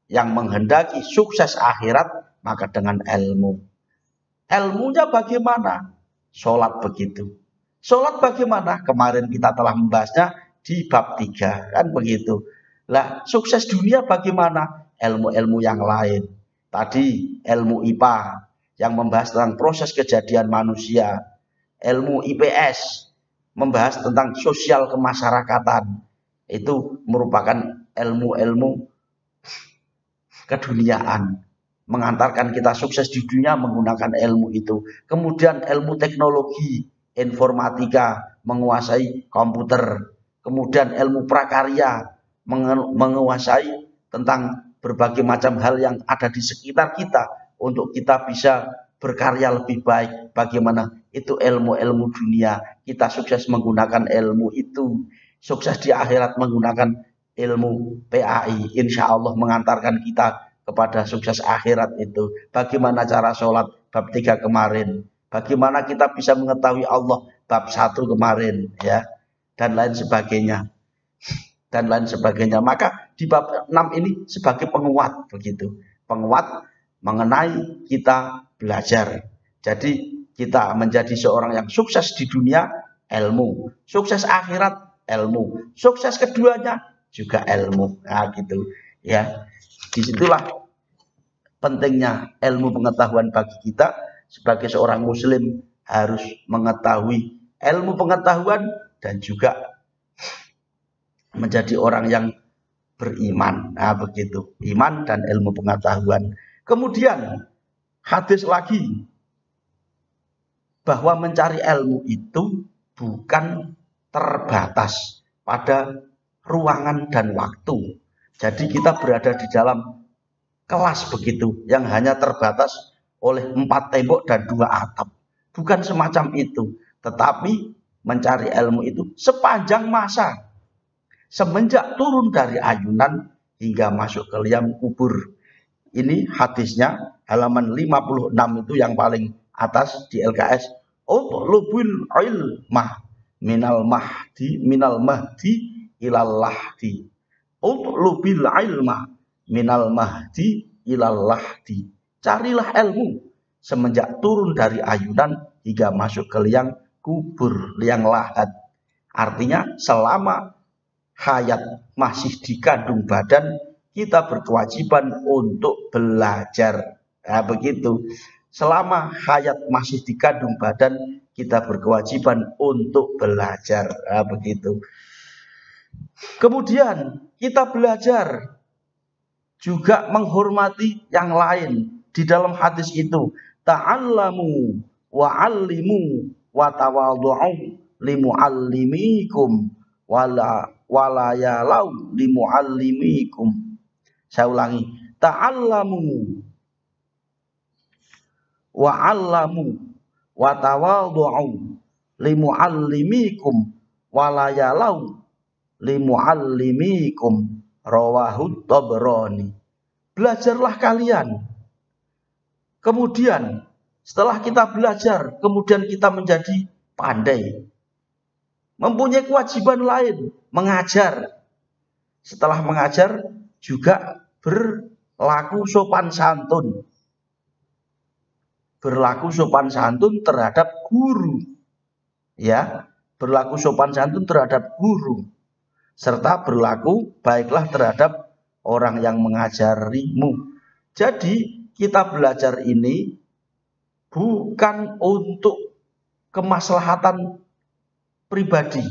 yang menghendaki sukses akhirat maka dengan ilmu. Ilmunya bagaimana? Sholat begitu. Sholat bagaimana? Kemarin kita telah membahasnya di bab 3, kan begitu. Lah, sukses dunia bagaimana? Ilmu-ilmu yang lain. Tadi ilmu IPA yang membahas tentang proses kejadian manusia. Ilmu IPS membahas tentang sosial kemasyarakatan. Itu merupakan ilmu-ilmu keduniaan, mengantarkan kita sukses di dunia menggunakan ilmu itu. Kemudian ilmu teknologi, informatika, menguasai komputer. Kemudian ilmu prakarya, menguasai tentang berbagai macam hal yang ada di sekitar kita untuk kita bisa berkarya lebih baik. Bagaimana? Itu ilmu-ilmu dunia. Kita sukses menggunakan ilmu itu. Sukses di akhirat menggunakan ilmu PAI. Insya Allah mengantarkan kita kepada sukses akhirat itu. Bagaimana cara sholat? Bab 3 kemarin. Bagaimana kita bisa mengetahui Allah? Bab 1 kemarin, ya. Dan lain sebagainya. Dan lain sebagainya. Maka di bab 6 ini sebagai penguat begitu. Penguat mengenai kita belajar. Jadi kita menjadi seorang yang sukses di dunia, ilmu. Sukses akhirat, ilmu. Sukses keduanya juga ilmu. Nah, gitu ya. Disitulah pentingnya ilmu pengetahuan bagi kita sebagai seorang muslim, harus mengetahui ilmu pengetahuan dan juga menjadi orang yang beriman. Nah, begitu. Iman dan ilmu pengetahuan. Kemudian hadis lagi bahwa mencari ilmu itu bukan terbatas pada ruangan dan waktu. Jadi kita berada di dalam kelas begitu yang hanya terbatas oleh 4 tembok dan 2 atap. Bukan semacam itu, tetapi mencari ilmu itu sepanjang masa. Semenjak turun dari ayunan hingga masuk ke liang kubur. Ini hadisnya halaman 56 itu yang paling atas di LKS. Utlubul ilmah minal mahdi ilal lahdi. Utlubil ilmah minal mahdi ilal lahdi. Carilah ilmu semenjak turun dari ayunan hingga masuk ke liang kubur, liang lahat. Artinya selama hayat masih dikandung badan, kita berkewajiban untuk belajar. Nah, begitu. Selama hayat masih dikandung badan, kita berkewajiban untuk belajar. Nah, begitu. Kemudian kita belajar juga menghormati yang lain. Di dalam hadis itu, ta'allamu wa'allimu wa tawadhu'u limu'allimikum wala yalau limu'allimikum. Saya ulangi, ta'allamu wa'allamu wa tawadhu'u limu'allimikum wala yalau limu'allimikum. Rawahut Tabrani. Belajarlah kalian. Kemudian setelah kita belajar, kemudian kita menjadi pandai. Mempunyai kewajiban lain, mengajar. Setelah mengajar juga berlaku sopan santun. Berlaku sopan santun terhadap guru. Ya, berlaku sopan santun terhadap guru. Serta berlaku baiklah terhadap orang yang mengajarimu. Jadi kita belajar ini bukan untuk kemaslahatan pribadi,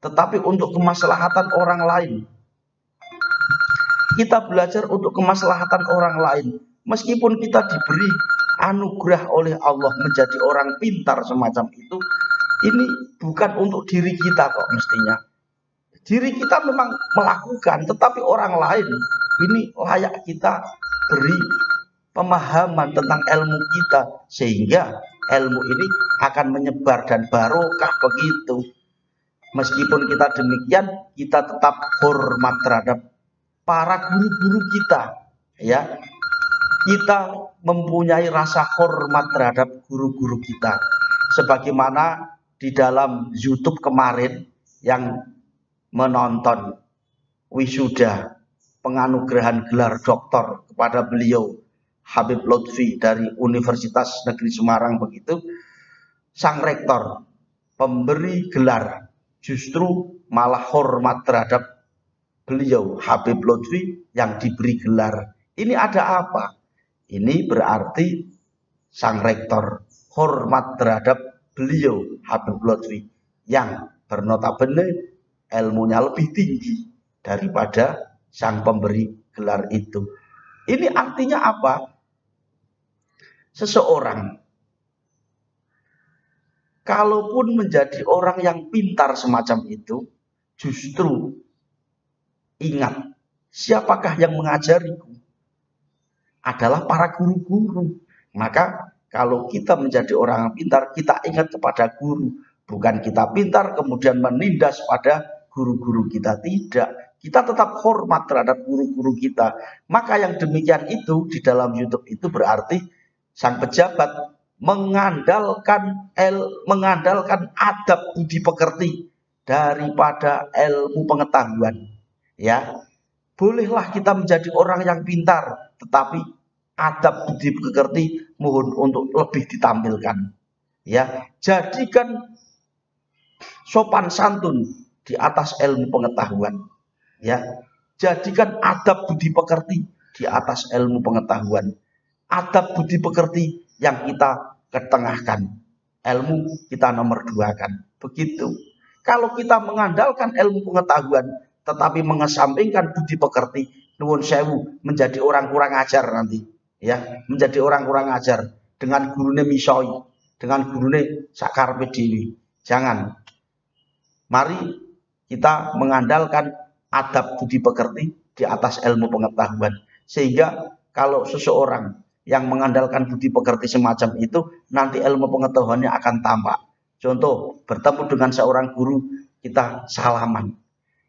tetapi untuk kemaslahatan orang lain. Kita belajar untuk kemaslahatan orang lain. Meskipun kita diberi anugerah oleh Allah menjadi orang pintar semacam itu, ini bukan untuk diri kita kok mestinya. Diri kita memang melakukan, tetapi orang lain ini layak kita beri pemahaman tentang ilmu kita, sehingga ilmu ini akan menyebar dan barokah begitu. Meskipun kita demikian, kita tetap hormat terhadap para guru-guru kita, ya. Kita mempunyai rasa hormat terhadap guru-guru kita. Sebagaimana di dalam YouTube kemarin yang menonton wisuda penganugerahan gelar doktor kepada beliau Habib Lutfi dari Universitas Negeri Semarang begitu, sang rektor pemberi gelar justru malah hormat terhadap beliau Habib Lutfi yang diberi gelar. Ini ada apa? Ini berarti sang rektor hormat terhadap beliau Habib Lutfi yang bernotabene ilmunya lebih tinggi daripada sang pemberi gelar itu. Ini artinya apa? Seseorang kalaupun menjadi orang yang pintar semacam itu, justru ingat, siapakah yang mengajariku? Adalah para guru-guru. Maka kalau kita menjadi orang yang pintar, kita ingat kepada guru. Bukan kita pintar kemudian menindas pada guru-guru kita. Tidak. Kita tetap hormat terhadap guru-guru kita. Maka yang demikian itu di dalam YouTube itu berarti sang pejabat mengandalkan adab budi pekerti daripada ilmu pengetahuan. Ya. Bolehlah kita menjadi orang yang pintar, tetapi adab budi pekerti mohon untuk lebih ditampilkan. Ya, jadikan sopan santun di atas ilmu pengetahuan. Ya, jadikan adab budi pekerti di atas ilmu pengetahuan. Adab budi pekerti yang kita ketengahkan, ilmu kita nomor duakan. Begitu. Kalau kita mengandalkan ilmu pengetahuan tetapi mengesampingkan budi pekerti, nuwun sewu, menjadi orang kurang ajar nanti, ya, menjadi orang kurang ajar dengan gurune misoi, dengan gurune sakarpe dewi. Jangan. Mari kita mengandalkan adab budi pekerti di atas ilmu pengetahuan, sehingga kalau seseorang yang mengandalkan budi pekerti semacam itu, nanti ilmu pengetahuannya akan tampak. Contoh, bertemu dengan seorang guru, kita salaman.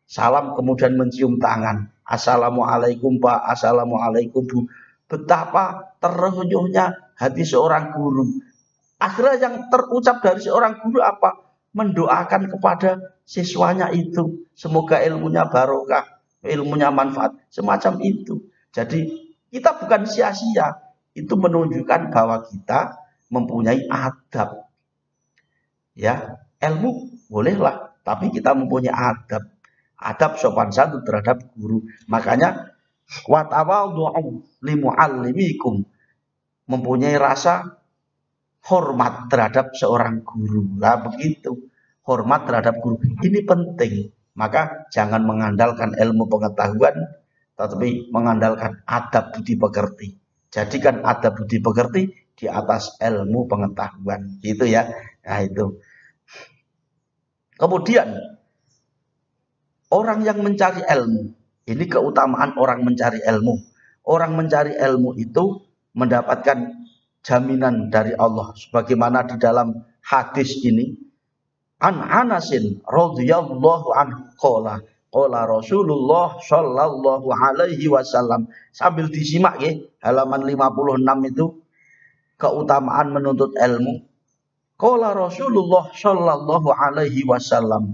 Salam kemudian mencium tangan. Assalamualaikum Pak, Assalamualaikum Bu. Betapa terenyuhnya hati seorang guru. Akhirnya yang terucap dari seorang guru apa? Mendoakan kepada siswanya itu. Semoga ilmunya barokah, ilmunya manfaat. Semacam itu. Jadi kita bukan sia-sia. Itu menunjukkan bahwa kita mempunyai adab. Ya, ilmu bolehlah, tapi kita mempunyai adab. Adab sopan santun terhadap guru. Makanya wa tawadhu'u li mu'allimikum, mempunyai rasa hormat terhadap seorang guru. Lah begitu. Hormat terhadap guru ini penting. Maka jangan mengandalkan ilmu pengetahuan, tetapi mengandalkan adab budi pekerti. Jadikan adab budi pekerti di atas ilmu pengetahuan. Gitu ya. Nah itu. Kemudian orang yang mencari ilmu, ini keutamaan orang mencari ilmu. Orang mencari ilmu itu mendapatkan jaminan dari Allah. Sebagaimana di dalam hadis ini. An Anasin radhiyallahu anhu qala Rasulullah sallallahu alaihi wasallam. Sambil disimak ya, halaman 56 itu keutamaan menuntut ilmu. Qala Rasulullah sallallahu alaihi wasallam.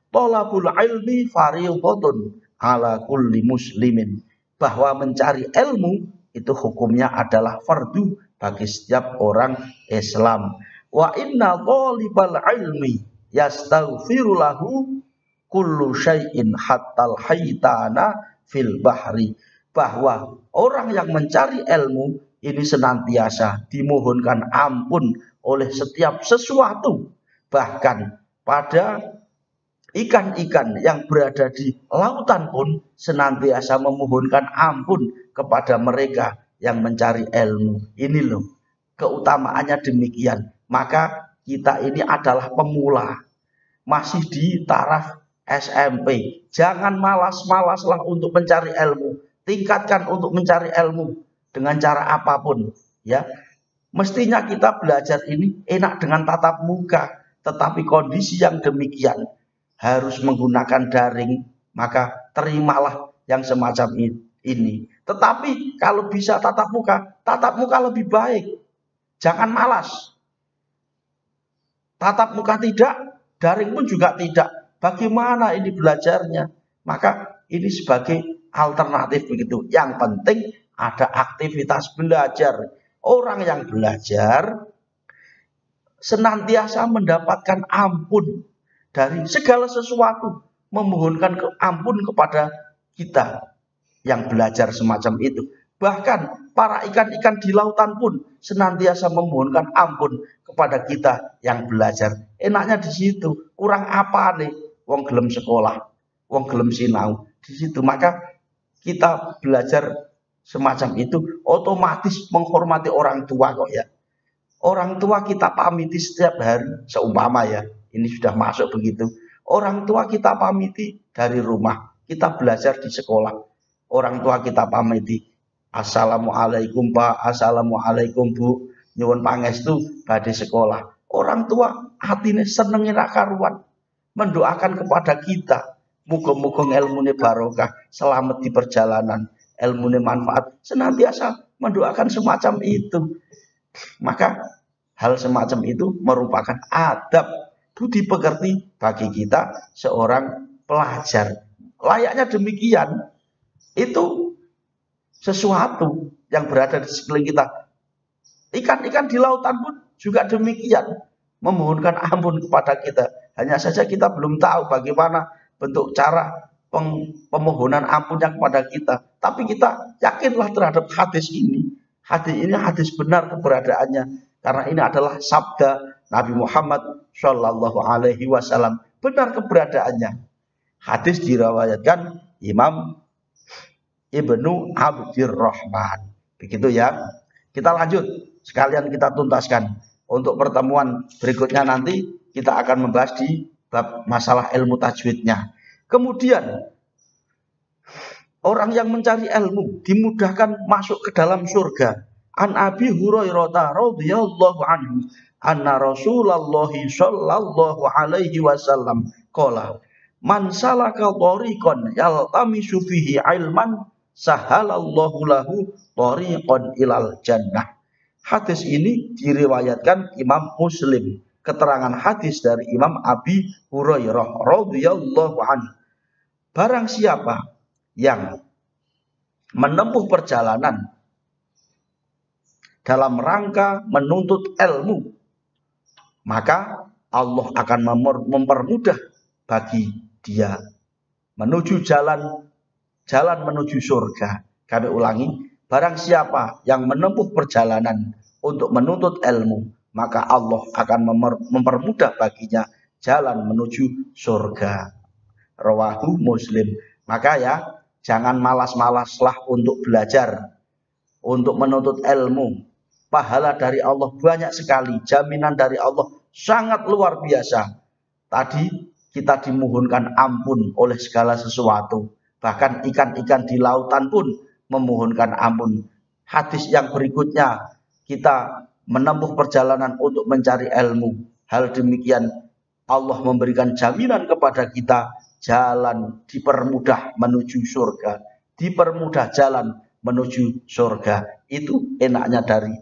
Thalabul ilmi fardhatun ala kulli muslimin, bahwa mencari ilmu itu hukumnya adalah fardu bagi setiap orang Islam. Wa inna thalibal ilmi yastaghfiru lahu kullu syai'in hattal haitana fil bahri, bahwa orang yang mencari ilmu ini senantiasa dimohonkan ampun oleh setiap sesuatu, bahkan pada ikan-ikan yang berada di lautan pun senantiasa memohonkan ampun kepada mereka yang mencari ilmu. Ini loh, keutamaannya demikian. Maka kita ini adalah pemula, masih di taraf SMP. Jangan malas-malaslah untuk mencari ilmu. Tingkatkan untuk mencari ilmu dengan cara apapun. Ya, mestinya kita belajar ini enak dengan tatap muka, tetapi kondisi yang demikian harus menggunakan daring, maka terimalah yang semacam ini. Tetapi kalau bisa tatap muka lebih baik. Jangan malas. Tatap muka tidak, daring pun juga tidak. Bagaimana ini belajarnya? Maka ini sebagai alternatif begitu. Yang penting ada aktivitas belajar. Orang yang belajar senantiasa mendapatkan ampun dari segala sesuatu, memohonkan ampun kepada kita yang belajar semacam itu. Bahkan para ikan-ikan di lautan pun senantiasa memohonkan ampun kepada kita yang belajar. Enaknya di situ. Kurang apa nih? Wong gelem sekolah, wong gelem sinau. Di situ maka kita belajar semacam itu otomatis menghormati orang tua kok ya. Orang tua kita pamiti setiap hari, seumpama ya, ini sudah masuk begitu. Orang tua kita pamiti dari rumah, kita belajar di sekolah. Orang tua kita pamiti, assalamualaikum Pak, assalamualaikum Bu, nyuwun pangestu badhe sekolah. Orang tua hatinya senengin karuan, mendoakan kepada kita, muga-muga ilmune barokah, selamat di perjalanan, ilmune manfaat, senantiasa mendoakan semacam itu. Maka hal semacam itu merupakan adab budi pekerti bagi kita seorang pelajar. Layaknya demikian, itu sesuatu yang berada di sekeliling kita. Ikan-ikan di lautan pun juga demikian, memohonkan ampun kepada kita. Hanya saja kita belum tahu bagaimana bentuk cara pemohonan ampunnya kepada kita. Tapi kita yakinlah terhadap hadis ini. Hadis ini hadis benar keberadaannya, karena ini adalah sabda Nabi Muhammad Shallallahu Alaihi Wasallam, benar keberadaannya. Hadis diriwayatkan Imam Ibnu Abdurrahman. Begitu ya. Kita lanjut, sekalian kita tuntaskan. Untuk pertemuan berikutnya nanti kita akan membahas di bab masalah ilmu tajwidnya. Kemudian orang yang mencari ilmu dimudahkan masuk ke dalam surga. An Abi Hurairah radhiyallahu anhu anna Rasulullah sallallahu alaihi wasallam qala man salaka tariqan yaltamisu fihi ilman sahalallahu lahu tariqan ilal jannah. Hadis ini diriwayatkan Imam Muslim. Keterangan hadis dari Imam Abi Hurairah radhiyallahu anhu. Barang siapa yang menempuh perjalanan dalam rangka menuntut ilmu, maka Allah akan mempermudah bagi dia menuju jalan menuju surga. Kami ulangi, barang siapa yang menempuh perjalanan untuk menuntut ilmu, maka Allah akan mempermudah baginya jalan menuju surga. Rawahu Muslim. Maka ya, jangan malas-malaslah untuk belajar, untuk menuntut ilmu. Pahala dari Allah banyak sekali, jaminan dari Allah sangat luar biasa. Tadi kita dimohonkan ampun oleh segala sesuatu. Bahkan ikan-ikan di lautan pun memohonkan ampun. Hadis yang berikutnya, kita menempuh perjalanan untuk mencari ilmu. Hal demikian Allah memberikan jaminan kepada kita, jalan dipermudah menuju surga, dipermudah jalan menuju surga. Itu enaknya dari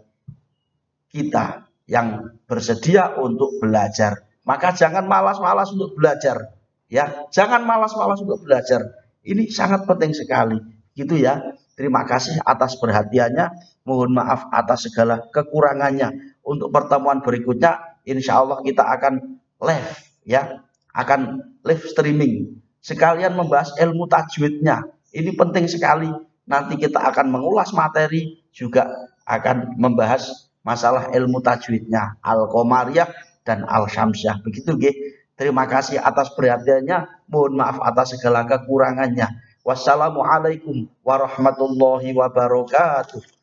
kita yang bersedia untuk belajar. Maka jangan malas-malas untuk belajar, ya. Jangan malas-malas untuk belajar. Ini sangat penting sekali, gitu ya. Terima kasih atas perhatiannya. Mohon maaf atas segala kekurangannya. Untuk pertemuan berikutnya, insya Allah kita akan live, ya, akan live streaming. Sekalian membahas ilmu tajwidnya. Ini penting sekali. Nanti kita akan mengulas materi, juga akan membahas masalah ilmu tajwidnya, Al-Qomariyah dan Al-Syamsiyah. Begitu, nggih. Terima kasih atas perhatiannya. Mohon maaf atas segala kekurangannya. Wassalamualaikum warahmatullahi wabarakatuh.